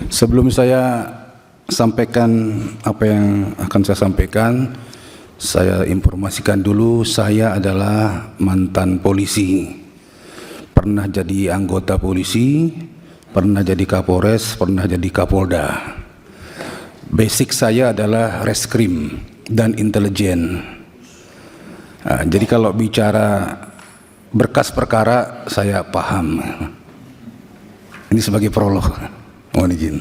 Sebelum saya sampaikan apa yang akan saya sampaikan, saya informasikan dulu saya adalah mantan polisi. Pernah jadi anggota polisi, pernah jadi Kapolres, pernah jadi Kapolda. Basic saya adalah reskrim dan intelijen. Nah, jadi kalau bicara berkas perkara saya paham. Ini sebagai prolog. Mohon izin.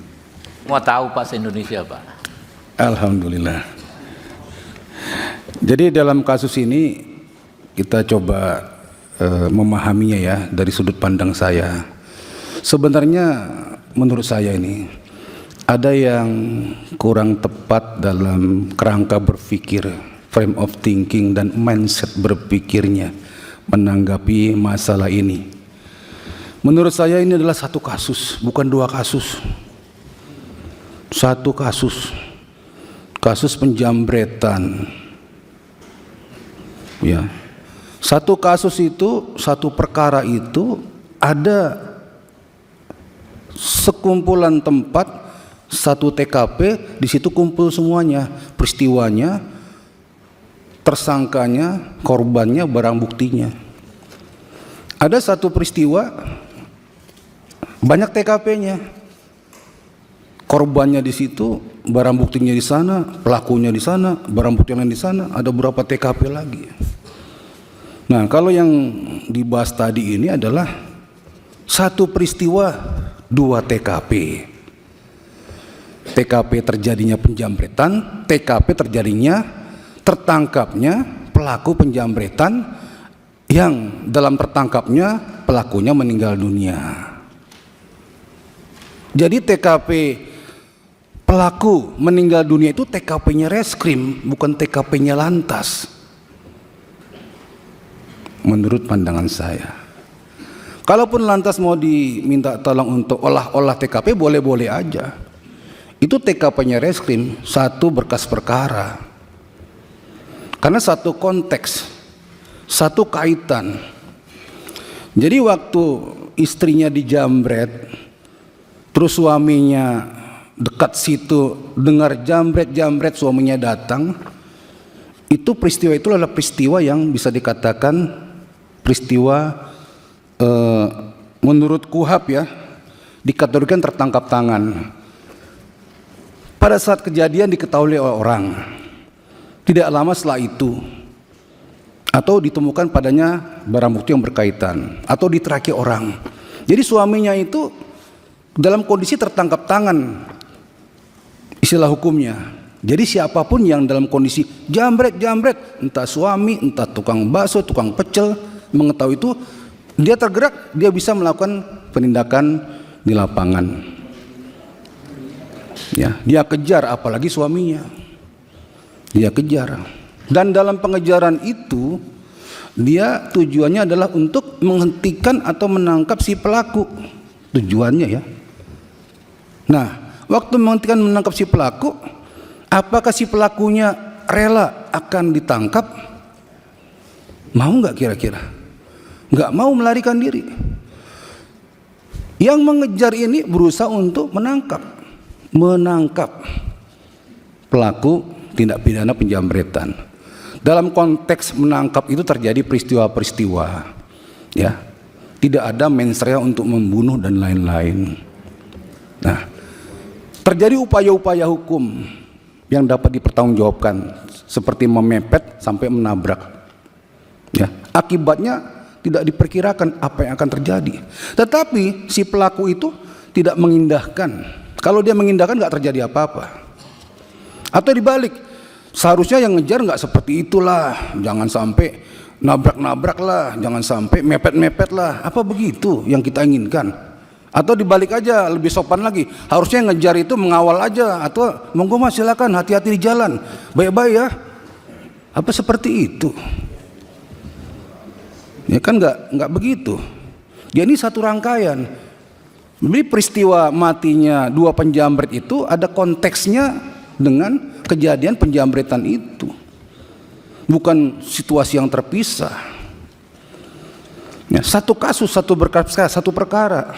Mau tahu Pak se-Indonesia Pak? Alhamdulillah. Jadi dalam kasus ini kita coba memahaminya ya dari sudut pandang saya. Sebenarnya menurut saya ini ada yang kurang tepat dalam kerangka berpikir, frame of thinking dan mindset berpikirnya menanggapi masalah ini. Menurut saya ini adalah satu kasus, bukan dua kasus. Satu kasus. Kasus penjambretan. Ya. Satu kasus itu, satu perkara itu ada sekumpulan tempat, satu TKP, di situ kumpul semuanya, peristiwanya, tersangkanya, korbannya, barang buktinya. Ada satu peristiwa, banyak TKP-nya, korbannya di situ, barang buktinya di sana, pelakunya di sana, barang bukti yang di sana, ada beberapa TKP lagi. Nah, kalau yang dibahas tadi ini adalah satu peristiwa, dua TKP. TKP terjadinya penjambretan, TKP terjadinya tertangkapnya pelaku penjambretan yang dalam tertangkapnya pelakunya meninggal dunia. Jadi TKP pelaku meninggal dunia itu TKP-nya reskrim, bukan TKP-nya lantas. Menurut pandangan saya. Kalaupun lantas mau diminta tolong untuk olah TKP, boleh-boleh aja. Itu TKP-nya reskrim, satu berkas perkara. Karena satu konteks, satu kaitan. Jadi waktu istrinya dijambret, terus suaminya dekat situ dengar jambret suaminya datang, itu peristiwa itu adalah peristiwa yang bisa dikatakan peristiwa menurut KUHP ya, dikategorikan tertangkap tangan. Pada saat kejadian diketahui oleh orang, tidak lama setelah itu, atau ditemukan padanya barang bukti yang berkaitan, atau diteraki orang. Jadi suaminya itu dalam kondisi tertangkap tangan, istilah hukumnya. Jadi siapapun yang dalam kondisi jambret, entah suami, entah tukang bakso, tukang pecel, mengetahui itu, dia tergerak, dia bisa melakukan penindakan di lapangan. Ya, dia kejar, apalagi suaminya. Dia kejar. Dan dalam pengejaran itu, dia tujuannya adalah untuk menghentikan atau menangkap si pelaku. Tujuannya ya. Nah, waktu menangkap si pelaku, apakah si pelakunya rela akan ditangkap? Mau nggak kira-kira? Nggak mau melarikan diri. Yang mengejar ini berusaha untuk menangkap pelaku tindak pidana penjambretan. Dalam konteks menangkap itu terjadi peristiwa-peristiwa, ya, tidak ada mens rea untuk membunuh dan lain-lain. Nah, terjadi upaya-upaya hukum yang dapat dipertanggungjawabkan seperti memepet sampai menabrak. Ya, akibatnya tidak diperkirakan apa yang akan terjadi. Tetapi si pelaku itu tidak mengindahkan. Kalau dia mengindahkan nggak terjadi apa-apa. Atau dibalik, seharusnya yang ngejar nggak seperti itulah. Jangan sampai nabrak-nabrak lah, jangan sampai mepet-mepet lah. Apa begitu yang kita inginkan? Atau dibalik aja, lebih sopan lagi. Harusnya yang ngejar itu mengawal aja, atau monggo mas silakan hati-hati di jalan, baik-baik ya. Apa seperti itu? Ya kan nggak begitu. Jadi satu rangkaian. Jadi peristiwa matinya dua penjambret itu ada konteksnya dengan kejadian penjambretan itu. Bukan situasi yang terpisah. Ya, satu kasus, satu berkas, satu perkara.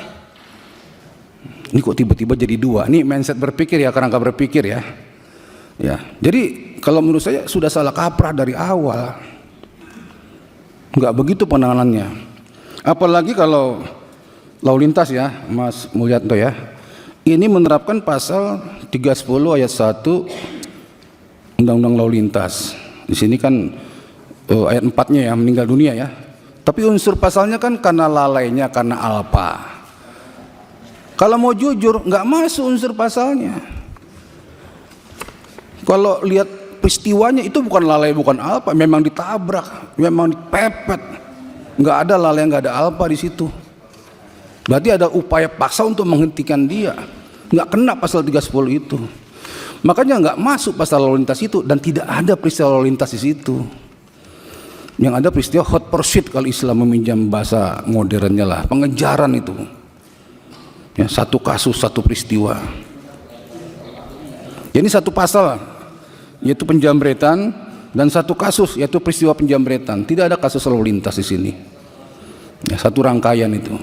Ini kok tiba-tiba jadi dua? Ini mindset berpikir ya, kerangka berpikir ya. Ya, jadi kalau menurut saya sudah salah kaprah dari awal. Enggak begitu penanganannya. Apalagi kalau lalu lintas ya, Mas Mulyanto ya. Ini menerapkan pasal 310 ayat 1 Undang-Undang Lalu Lintas. Di sini kan ayat 4-nya ya, meninggal dunia ya. Tapi unsur pasalnya kan karena lalainya, karena alpa. Kalau mau jujur, nggak masuk unsur pasalnya. Kalau lihat peristiwanya itu bukan lalai, bukan alpa, memang ditabrak, memang dipepet. Nggak ada lalai, nggak ada alpa di situ. Berarti ada upaya paksa untuk menghentikan dia. Nggak kena pasal 310 itu. Makanya nggak masuk pasal lalu lintas itu, dan tidak ada peristiwa lalu lintas di situ. Yang ada peristiwa hot pursuit kalau Islam meminjam bahasa modernnya lah, pengejaran itu. Ya, satu kasus, satu peristiwa. Ini satu pasal, yaitu penjambretan, dan satu kasus, yaitu peristiwa penjambretan. Tidak ada kasus lalu lintas di sini. Ya, satu rangkaian itu.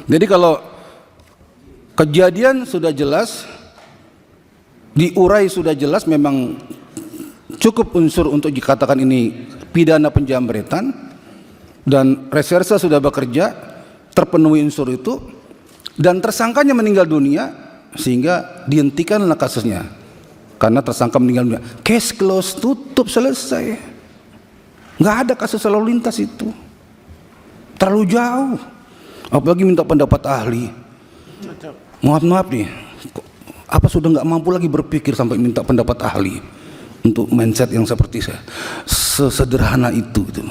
Jadi kalau kejadian sudah jelas, diurai sudah jelas, memang cukup unsur untuk dikatakan ini pidana penjambretan, dan reserse sudah bekerja, terpenuhi unsur itu, dan tersangkanya meninggal dunia, sehingga dihentikanlah kasusnya karena tersangka meninggal dunia. Case close, tutup, selesai. Nggak ada kasus lalu lintas itu, terlalu jauh. Apalagi minta pendapat ahli. Maaf nih, apa sudah nggak mampu lagi berpikir sampai minta pendapat ahli untuk mindset yang seperti saya, sesederhana itu gitu.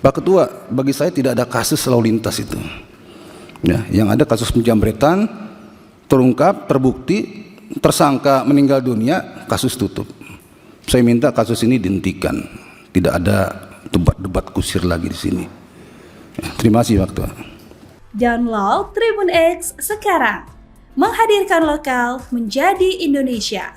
Pak Ketua, bagi saya tidak ada kasus lalu lintas itu. Ya, yang ada kasus penjambretan, terungkap, terbukti, tersangka meninggal dunia, kasus tutup. Saya minta kasus ini dihentikan, tidak ada debat-debat kusir lagi di sini. Ya, terima kasih Pak Ketua. Download Tribun X sekarang, menghadirkan lokal menjadi Indonesia.